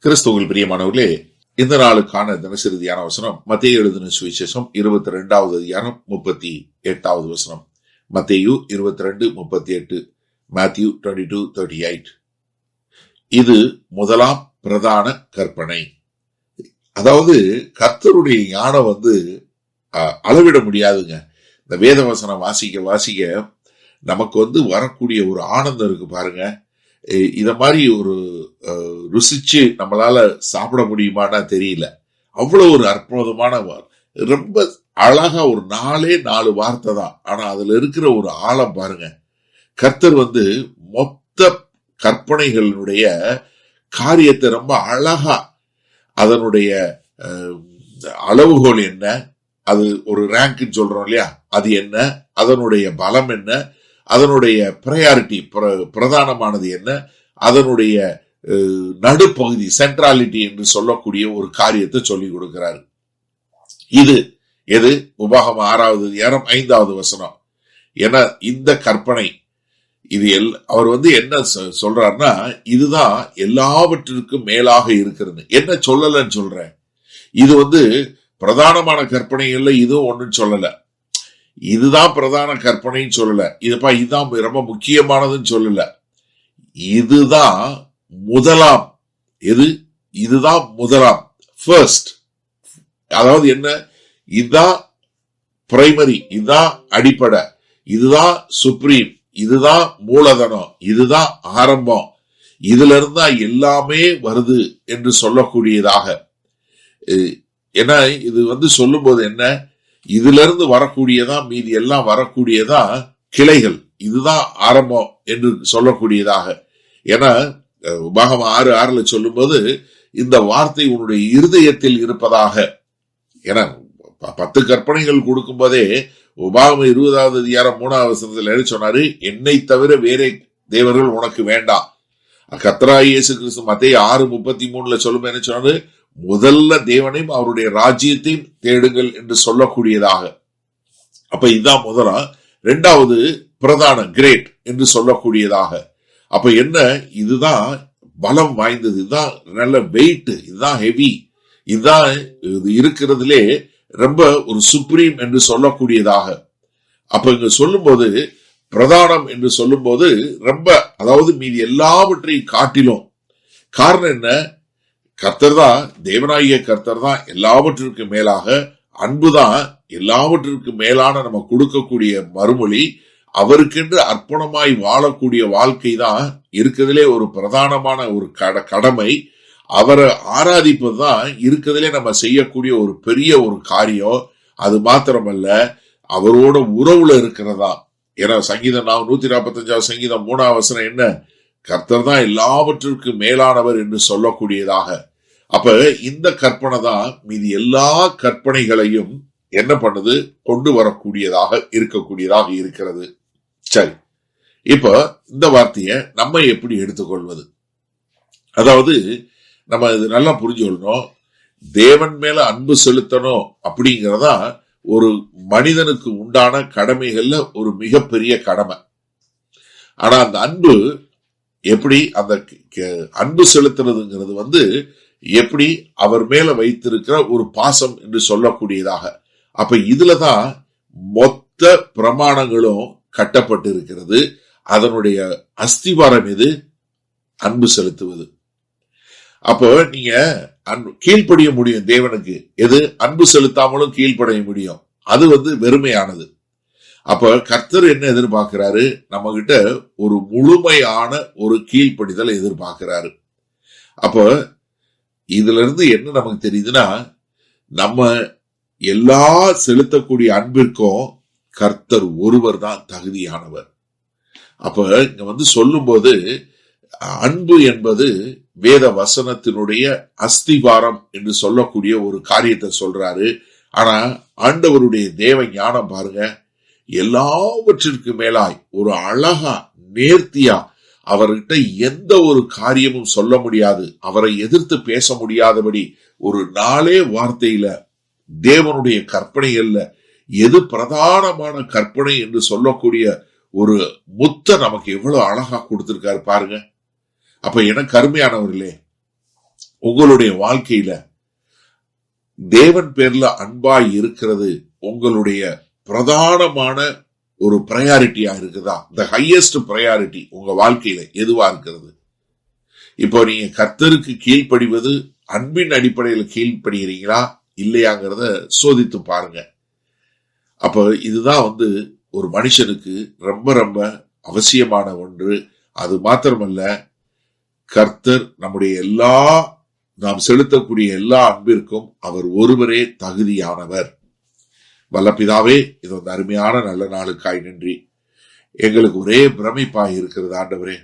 கிறிஸ்துவில் பிரியமானவர்களே, இந்த நாளுக்கான தினசரி தியான வசனம் மத்தேயு எழுதின சுவிசேஷம் 22வது அதிகாரம் 38வது வசனம். மத்தேயு 22:38, மேத்யூ 22:38. இது முதலாம் பிரதான கற்பனை. அதாவது கர்த்தருடைய ஞானம் அளவிட முடியாதுங்க. இந்த வேத வசனம் வாசிக்க நமக்கு வரக்கூடிய ஒரு ஆனந்தம் இருக்கு பாருங்க. இத மாதிரி ஒரு ருசிச்சு நம்மளால சாப்பிட முடியுமானா தெரியல. அவ்வளவு ஒரு அற்புதமான ரொம்ப அழகா ஒரு 4 வார்த்தை தான். ஆனா அதுல இருக்கிற ஒரு ஆழம் பாருங்க. கர்த்தர் மொத்த கற்பனைகளுடைய காரியத்தை ரொம்ப அழகா, அதனுடைய அளவுகோல் என்ன, அது ஒரு ரேங்க்னு சொல்றோம் இல்லையா, அது என்ன, அதனுடைய பலம் என்ன, அதனுடைய பிரையாரிட்டி பிரதானமானது என்ன, அதனுடைய நடுப்பகுதி சென்ட்ராலிட்டி என்று சொல்லக்கூடிய ஒரு காரியத்தை சொல்லிக் கொடுக்கிறார். இது எது? உபாகமம் 6வது அதிகாரம் 5வது வசனம். ஏன்னா இந்த கற்பனை இது அவர் என்ன சொல்றாருன்னா, இதுதான் எல்லாவற்றிற்கும் மேலாக இருக்கிறது. என்ன சொல்லலன்னு சொல்றேன், இது பிரதானமான கற்பனைகள்ல இதுவும் ஒண்ணுன்னு சொல்லல, இதுதான் பிரதான கற்பனைன்னு சொல்லல, இதுதான் ரொம்ப முக்கியமானதுன்னு சொல்லல, இதுதான் முதலாம். இதுதான் முதலாம், ஃபர்ஸ்ட். அதாவது என்ன, இதுதான் பிரைமரி, இதுதான் அடிப்படை, இதுதான் சுப்ரீம், இதுதான் மூலதனம், இதுதான் ஆரம்பம், இதுல இருந்தா எல்லாமே வருது என்று சொல்லக்கூடியதாக. ஏன்னா இது சொல்லும் போது என்ன, இதுல இருந்து வரக்கூடியதா, மீதி எல்லாம் வரக்கூடியதா கிளைகள், இதுதான் ஆரம்பம் என்று சொல்லக்கூடியதாக. ஏன்னா உபாகமம் 6:6 சொல்லும் போது இந்த வார்த்தை உன்னுடைய இருதயத்தில் இருப்பதாக. ஏன்னா 10 கற்பனைகள் கொடுக்கும் போதே உபாகமம் 20வது அதிகாரம் 3வது வசனத்துல சொன்னாரு, என்னை தவிர வேற தேவர்கள் உனக்கு வேண்டாம். கர்த்தராகிய இயேசு கிறிஸ்து மத்தேயு 6:33 சொல்லும் என்ன சொன்னாரு, முதல்ல தேவனையும் அவருடைய ராஜ்யத்தையும் தேடுங்கள் என்று சொல்லக்கூடியதாக. அப்ப இதுதான் முதலாம். 2வது பிரதான கிரேட் என்று சொல்லக்கூடியதாக. அப்ப என்ன, இதுதான் பலம் வாய்ந்தது, இதுதான் நல்ல வெயிட், இதுதான் ஹெவி, இதுதான் இருக்கிறதுலே ரொம்ப ஒரு சுப்ரீம் என்று சொல்லக்கூடியதாக. அப்ப இங்க சொல்லும் போது பிரதானம் என்று சொல்லும் போது ரொம்ப, அதாவது மீதி எல்லாவற்றையும் காட்டிலும். காரணம் என்ன, கர்த்தர் தான், தேவனாகிய கர்த்தர் தான் எல்லாவற்றிற்கும் மேலாக. அன்புதான் எல்லாவற்றிற்கும் மேலான நம்ம கொடுக்கக்கூடிய மறுமொழி. அவருக்கென்று அர்ப்பணமாய் வாழக்கூடிய வாழ்க்கை தான் இருக்கிறதுலே ஒரு பிரதானமான ஒரு கடமை. அவரை ஆராதிப்பதுதான் இருக்கிறதுலே நம்ம செய்யக்கூடிய ஒரு பெரிய ஒரு காரியம். அது மாத்திரமல்ல, அவரோட உறவுல இருக்கிறதா. ஏன்னா சங்கீதம் 145 சங்கீதம் 3வது வசனம் என்ன, கர்த்தர் தான் எல்லாவற்றிற்கும் மேலானவர் என்று சொல்லக்கூடியதாக. அப்ப இந்த கற்பனை தான் மீதி எல்லா கற்பனைகளையும் என்ன பண்ணுது, கொண்டு வரக்கூடியதாக இருக்கக்கூடியதாக இருக்கிறது. சரி, இப்ப இந்த வார்த்தையை நம்ம எப்படி எடுத்துக்கொள்வது? அதாவது நம்ம இது நல்லா புரிஞ்சுக்கொள்ளணும். தேவன் மேல அன்பு செலுத்தணும் அப்படிங்கறதா ஒரு மனிதனுக்கு உண்டான கடமைகள்ல ஒரு மிகப்பெரிய கடமை. ஆனா அந்த அன்பு எப்படி, அந்த அன்பு செலுத்துறதுங்கிறது எப்படி அவர் மேல வைத்திருக்கிற ஒரு பாசம் என்று சொல்லக்கூடியதாக. அப்ப இதுலதான் மொத்த பிரமாணங்களும் கட்டப்பட்டு இருக்கிறது. அதனுடைய அஸ்திவாரம் எது? அன்பு செலுத்துவது. அப்போ நீங்க கீழ்ப்படிய முடியும் தேவனுக்கு. எது? அன்பு செலுத்தாமலும் கீழ்ப்படைய முடியும். அது வெறுமையானது. அப்ப கர்த்தர் என்ன எதிர்பார்க்கிறாரு, நம்ம கிட்ட ஒரு முழுமையான ஒரு கீழ்ப்படிதல் எதிர்பார்க்கிறாரு. அப்ப இதுல இருந்து என்ன நமக்கு தெரியுதுன்னா, நம்ம எல்லா செலுத்தக்கூடிய அன்பிற்கும் கர்த்தர் ஒருவர் தான் தகுதியானவர். அப்ப இங்க சொல்லும் போது அன்பு என்பது வேத வசனத்தினுடைய அஸ்திவாரம் என்று சொல்லக்கூடிய ஒரு காரியத்தை சொல்றாரு. ஆனா ஆண்டவருடைய தேவ ஞானம் பாருங்க, எல்லாவற்றிற்கு மேலாய் ஒரு அழகா நேர்த்தியா அவர்கிட்ட எந்த ஒரு காரியமும் சொல்ல முடியாது, அவரை எதிர்த்து பேச முடியாதபடி ஒரு 4 வார்த்தையில தேவனுடைய கற்பனைகள்ல எது பிரதானமான கற்பனை என்று சொல்லக்கூடிய ஒரு முத்த நமக்கு எவ்வளவு அழகா கொடுத்திருக்காரு பாருங்க. அப்ப எனக்கு அருமையானவர்களே, உங்களுடைய வாழ்க்கையில தேவன் பேர்ல அன்பாய் இருக்கிறது உங்களுடைய பிரதானமான ஒரு பிரையாரிட்டியா இருக்குதா? த ஹையஸ்ட் பிரையாரிட்டி உங்க வாழ்க்கையில எதுவா இருக்கிறது? இப்போ நீங்க கர்த்தருக்கு கீழ்ப்படிவது அன்பின் அடிப்படையில் கீழ்ப்படுகிறீங்களா இல்லையாங்கிறத சோதித்து பாருங்க. அப்ப இதுதான் ஒரு மனுஷனுக்கு ரொம்ப ரொம்ப அவசியமான ஒன்று. அது மாத்திரமல்ல, கர்த்தர் நம்முடைய நாம் செலுத்தக்கூடிய எல்லா அன்பிற்கும் அவர் ஒருவரே தகுதியானவர். வல்ல பிதாவே, இது ஒரு அருமையான நல்ல நாளுக்காய் நன்றி. எங்களுக்கு ஒரே பிரமிப்பாய் இருக்கிறது ஆண்டவரே.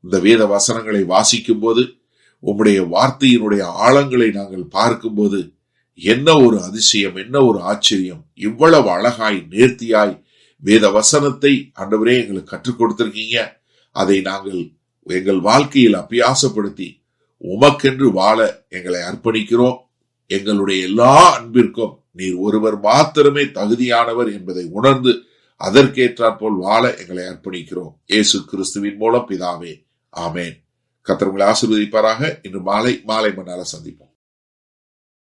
இந்த வேத வசனங்களை வாசிக்கும் போது, உம்முடைய வார்த்தையினுடைய ஆழங்களை நாங்கள் பார்க்கும்போது, என்ன ஒரு அதிசயம், என்ன ஒரு ஆச்சரியம்! இவ்வளவு அழகாய் நேர்த்தியாய் வேத வசனத்தை ஆண்டவரே எங்களுக்கு கற்றுக் கொடுத்திருக்கீங்க. அதை நாங்கள் எங்கள் வாழ்க்கையில் அபியாசப்படுத்தி உமக்கென்று வாழ எங்களை அர்ப்பணிக்கிறோம். எங்களுடைய எல்லா அன்பிற்கும் நீர் ஒருவர் மாத்திரமே தகுதியானவர் என்பதை உணர்ந்து அதற்கேற்றாற்போல் வாழ எங்களை அர்ப்பணிக்கிறோம். இயேசு கிறிஸ்துவின் மூலம் பிதாவே, ஆமேன். கர்த்தர் உங்களை ஆசீர்வதிப்பாராக. இன்று மாலை மன்னால சந்திப்போம்.